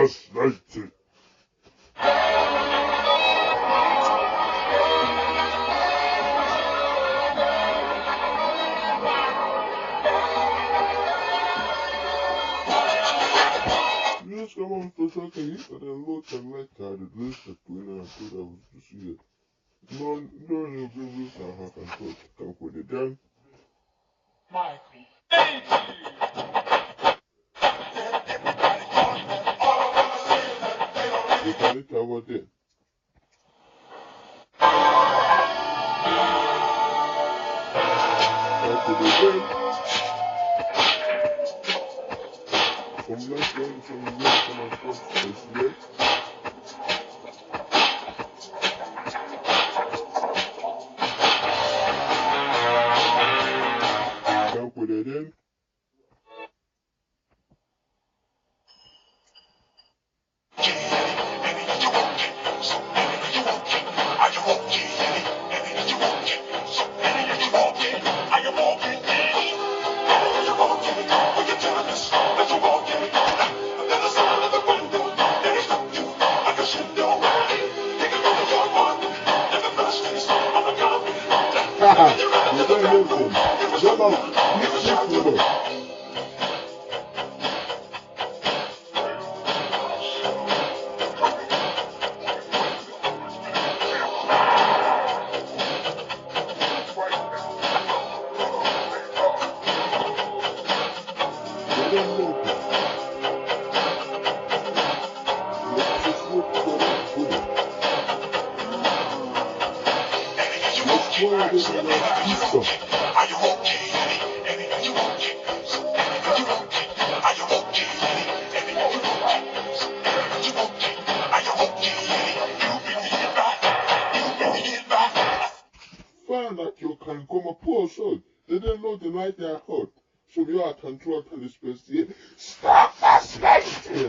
Yes, Lajty. Nu ska man försöka hitta den låten Lajty hade lyssnat på innan jag trodde jag skulle se. Någon vill lyssna här kanske det är den. Det kan inte ha varit det. Kanske det är den. Om nästa gång som vi gör kan man få speciellt. Kanske det är den. Haha, det är Låten. Det var mitt då. Det är Låten. Det är så svårt att komma på det. Vad är det som är hittad? Fan att jag kan komma på så. Det är den låten Lajty har hört som gör att han tror att han är speciell. Stackars Lajty!